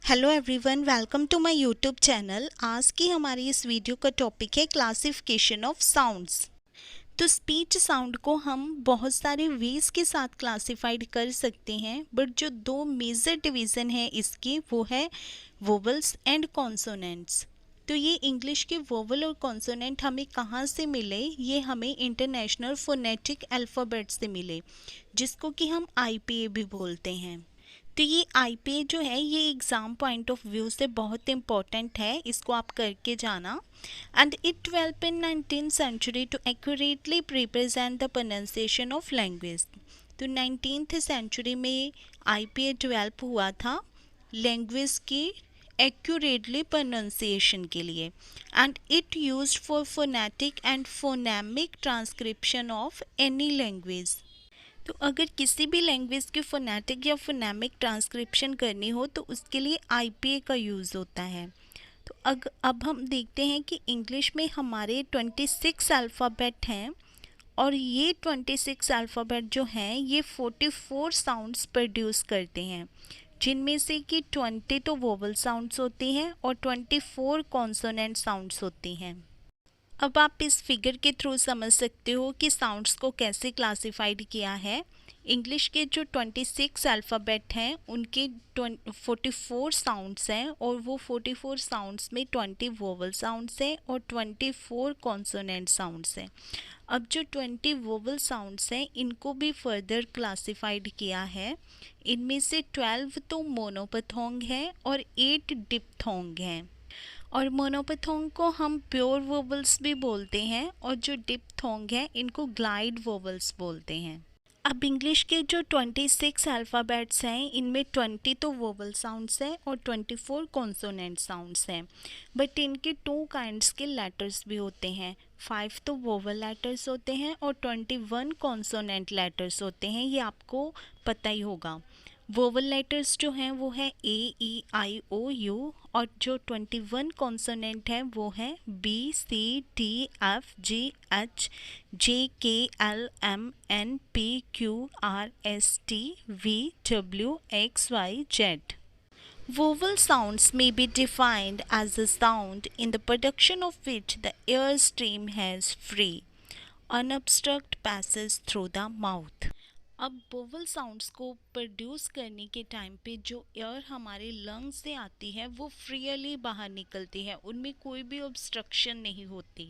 Hello everyone, welcome to my YouTube channel. आज की हमारी इस वीडियो का टॉपिक है क्लासिफिकेशन ऑफ साउंड्स। तो स्पीच साउंड को हम बहुत सारे वेज के साथ क्लासिफाइड कर सकते हैं, बट जो दो मेजर डिवीज़न है इसके वो है वोवल्स एंड कॉन्सोनेंट्स। तो ये इंग्लिश के वोवल और कॉन्सोनेंट हमें कहाँ से मिले? ये हमें इंटरनेशनल फोनेटिक अल्फ़ाबेट से मिले, जिसको कि हम आईपीए भी बोलते हैं। तो ये आईपीए जो है ये एग्ज़ाम पॉइंट ऑफ व्यू से बहुत इम्पॉर्टेंट है, इसको आप करके जाना। And it develop in 19th century to accurately represent the pronunciation of language. तो 19th सेंचुरी में आईपीए डेवलप हुआ था लैंग्वेज की एक्यूरेटली प्रोनाउंसिएशन के लिए। And it used for phonetic and phonemic transcription of any language. तो अगर किसी भी लैंग्वेज की फोनेटिक या फोनेमिक ट्रांसक्रिप्शन करनी हो तो उसके लिए आईपीए का यूज़ होता है। तो अब हम देखते हैं कि इंग्लिश में हमारे 26 अल्फ़ाबेट हैं, और ये 26 अल्फ़ाबेट जो हैं ये 44 साउंड्स प्रोड्यूस करते हैं, जिनमें से कि 20 तो वोवल साउंड्स होती हैं और 24 कॉन्सोनेंट साउंड्स होती हैं। अब आप इस फिगर के थ्रू समझ सकते हो कि साउंड्स को कैसे क्लासिफाइड किया है। इंग्लिश के जो 26 अल्फ़ाबेट हैं उनके 44 साउंड्स हैं, और वो 44 साउंड्स में 20 वोवल साउंड्स हैं और 24 कॉन्सोनेंट साउंड्स हैं। अब जो 20 वोवल साउंड्स हैं इनको भी फर्दर क्लासिफाइड किया है। इनमें से 12 तो मोनोपथोंग हैं और 8 डिप्थोंग हैं। और मोनोपथोंग को हम प्योर वोवल्स भी बोलते हैं, और जो डिप्थोंग है इनको ग्लाइड वोवल्स बोलते हैं। अब इंग्लिश के जो 26 अल्फ़ाबेट्स हैं इनमें 20 तो वोवल साउंड्स हैं और 24 कॉन्सोनेंट साउंड्स हैं, बट इनके 2 काइंड्स के लेटर्स भी होते हैं। 5 तो वोवल लेटर्स होते हैं और 21 कॉन्सोनेंट लेटर्स होते हैं, ये आपको पता ही होगा। वोवल लेटर्स जो हैं वो है ए ई आई ओ यू, और जो 21 कॉन्सोनेंट हैं वो है B C D F G H J K L M N P Q R S T V W X Y Z. Vowel sounds may be defined as a sound in the production of which the air stream has free, unobstructed passage through the mouth. अब vowel sounds को produce करने के time पे जो air हमारे lungs से आती है वो फ्रीली बाहर निकलती है, उनमें कोई भी ऑब्स्ट्रक्शन नहीं होती।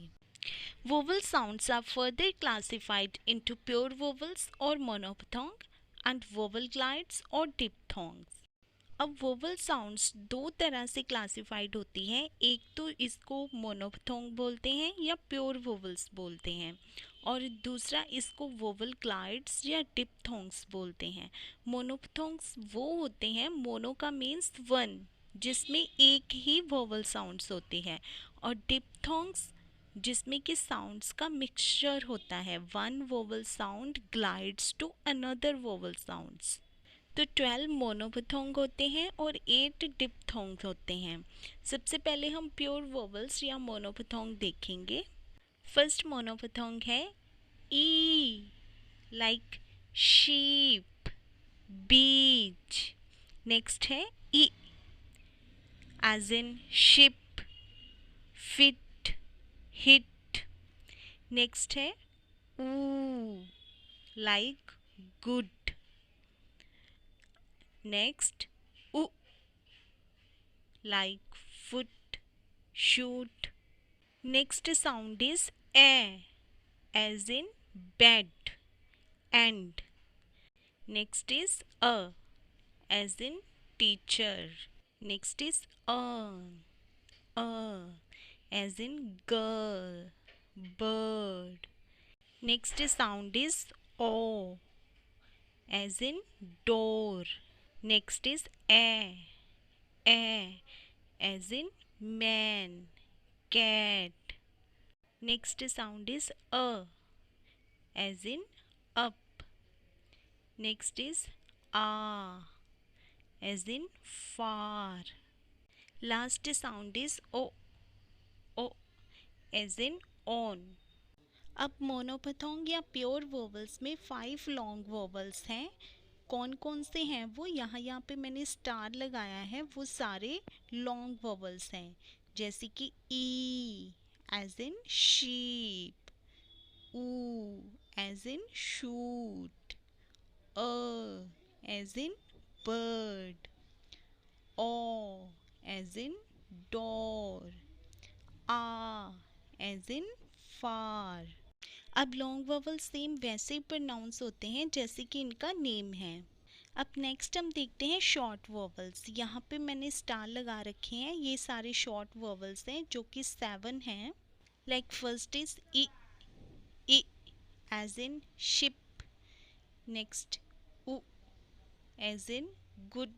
Vowel sounds are further classified into pure vowels और मोनोपथोंग एंड वोवल ग्लाइड्स और डिप्थोंग्स। अब वोवल साउंड्स दो तरह से क्लासिफाइड होती हैं, एक तो इसको मोनोपथोंग बोलते हैं या प्योर वोवल्स बोलते हैं, और दूसरा इसको वोवल ग्लाइड्स या डिप्थोंग्स बोलते हैं। मोनोपथोंग्स वो होते हैं, मोनो का मीन्स वन, जिसमें एक ही वोवल साउंड्स होती है, और डिप्थोंग्स जिसमें कि साउंड्स का मिक्सचर होता है, one vowel sound glides to another vowel sounds. तो 12 मोनोपथोंग होते हैं और 8 डिप्थोंग होते हैं। सबसे पहले हम प्योर वोवल्स या मोनोपथोंग देखेंगे। फर्स्ट मोनोपथोंग है ई, लाइक शीप, बीच। नेक्स्ट है ई as in ship, fit, hit. Next है ऊ, like good. Next, u, like foot, shoot. Next sound is a, as in bed, and. Next is a, as in teacher. Next is as in girl, bird. Next sound is o, as in door. Next is a as in man, cat. Next sound is as in up. Next is as in far. Last sound is o as in on. अब मोनोपथोंग या pure vowels में 5 long vowels हैं, कौन कौन से हैं वो, यहाँ पे मैंने स्टार लगाया है, वो सारे लॉन्ग वोवल्स हैं, जैसे कि ई एज इन शीप, ऊ as in shoot, as in bird, ओ एज इन डोर, आ एज इन फार। अब लॉन्ग वोवल सेम वैसे ही प्रोनाउंस होते हैं जैसे कि इनका नेम है। अब नेक्स्ट हम देखते हैं शॉर्ट वोवल्स। यहाँ पे मैंने स्टार लगा रखे हैं, ये सारे शॉर्ट वोवल्स हैं जो कि 7 हैं। लाइक फर्स्ट इज ई एज इन शिप, नेक्स्ट उ एज इन गुड,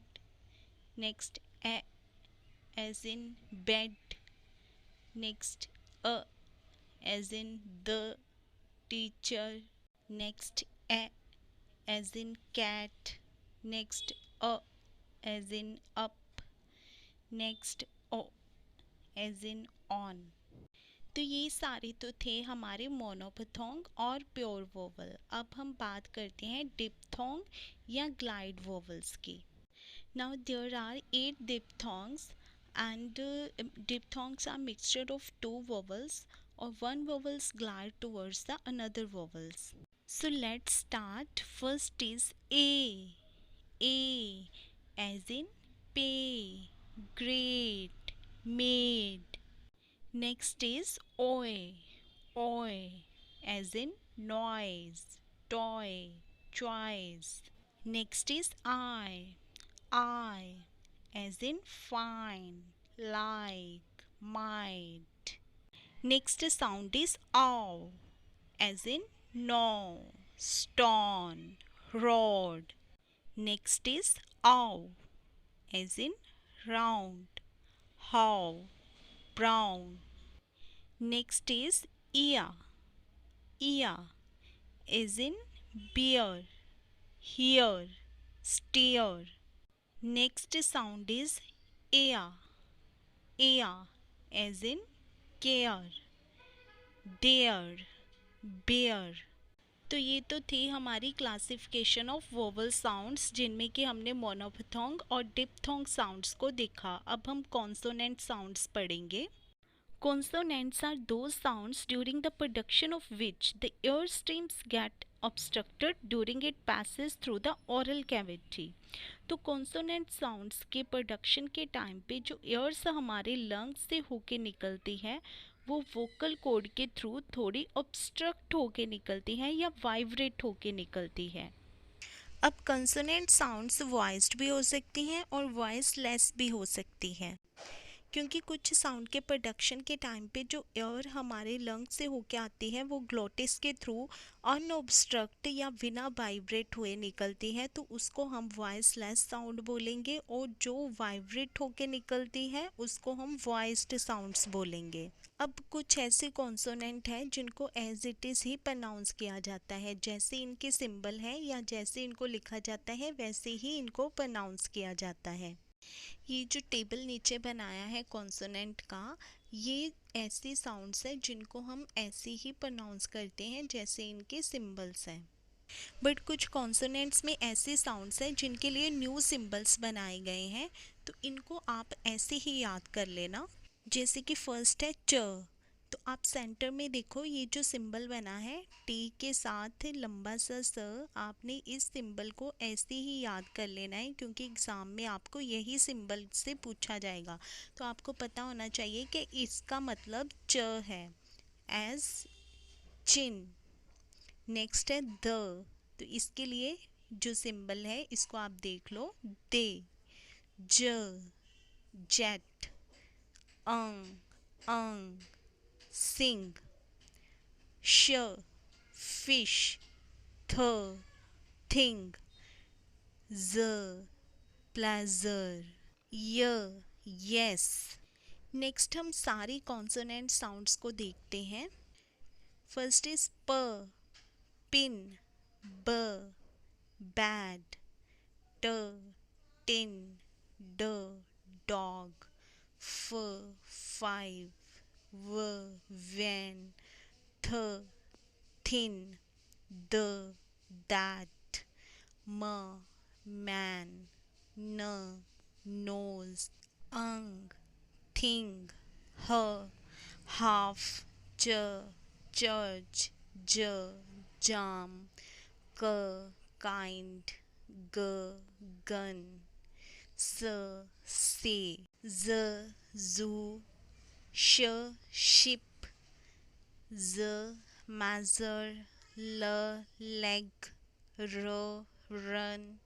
नेक्स्ट ए एज इन बेड, नेक्स्ट अ as in the teacher, next a as in cat, next a as in up, next o as in on। तो ये सारे तो थे हमारे मोनोपथोंग और प्योर वोवल। अब हम बात करते हैं डिप्थोंग या ग्लाइड वोवल्स की। Now there are 8 diphthongs and diphthongs are mixture of 2 vowels or one vowels glide towards the another vowels. So let's start. First is A as in pay, great, made. Next is Oi as in noise, toy, choice. Next is I as in fine, like, might. Next sound is ow as in no, stone, rod. Next is ow as in round, how, brown. Next is ear as in bear, here, steer. Next sound is ea as in care, dare, bear। तो ये तो थी हमारी classification of vowel sounds, जिनमें कि हमने मोनोपथोंग और diphthong sounds को देखा। अब हम कॉन्सोनेंट साउंड्स पढ़ेंगे। Consonants are those sounds during the production of which the air streams get obstructed during it passes through the oral cavity। तो कॉन्सोनेंट साउंड्स के प्रोडक्शन के टाइम पे जो एयर्स हमारे लंग्स से होके निकलती है वो वोकल कॉर्ड के थ्रू थोड़ी ऑब्स्ट्रक्ट होके निकलती है या वाइब्रेट होके निकलती है। अब कंसोनेंट साउंड्स वॉइस्ड भी हो सकती हैं और वॉइस लेस भी हो सकती हैं, क्योंकि कुछ साउंड के प्रोडक्शन के टाइम पे जो एयर हमारे लंग्स से होके आती है वो ग्लोटिस के थ्रू अनऑब्स्ट्रक्ट या बिना वाइब्रेट हुए निकलती है, तो उसको हम वॉइसलेस साउंड बोलेंगे, और जो वाइब्रेट होके निकलती है उसको हम वॉइस्ड साउंड्स बोलेंगे। अब कुछ ऐसे कॉन्सोनेंट हैं जिनको एज इट इज़ ही प्रोनाउंस किया जाता है, जैसे इनके सिंबल हैं या जैसे इनको लिखा जाता है वैसे ही इनको प्रोनाउंस किया जाता है। ये जो टेबल नीचे बनाया है कॉन्सोनेंट का, ये ऐसे साउंड्स हैं जिनको हम ऐसे ही प्रोनाउंस करते हैं जैसे इनके सिंबल्स हैं। बट कुछ कॉन्सोनेंट्स में ऐसे साउंड्स हैं जिनके लिए न्यू सिंबल्स बनाए गए हैं, तो इनको आप ऐसे ही याद कर लेना। जैसे कि फर्स्ट है च, तो आप सेंटर में देखो ये जो सिंबल बना है टी के साथ लंबा सा स, आपने इस सिंबल को ऐसे ही याद कर लेना है क्योंकि एग्ज़ाम में आपको यही सिंबल से पूछा जाएगा। तो आपको पता होना चाहिए कि इसका मतलब च है, एज चिन। नेक्स्ट है द, तो इसके लिए जो सिंबल है इसको आप देख लो, दे, ज, जेट, अंग, sing, sh, fish, th, thing, z, pleasure, y, yes। Next हम सारी कॉन्सोनेंट साउंड्स को देखते हैं। फर्स्ट इज प, पिन, ब, बैड, ट, टिन, ड, डॉग, फ, फाइव, व, वैन, थ, थिन, द, दैट, म, man, n, nose, ang, thing, her, half, j, church, j, jam, k, kind, g, gun, s, say, z, zoo, sh, ship, z, measure, l, leg, r, run,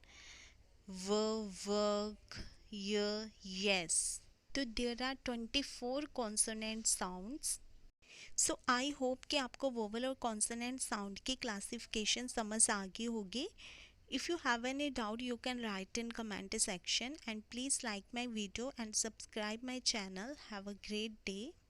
work, yes. तो there are 24 consonant sounds. So I hope कि आपको vowel और consonant sound की classification समझ आ गई होगी. If you have any doubt, you can write in comment section, and please like my video and subscribe my channel. Have a great day.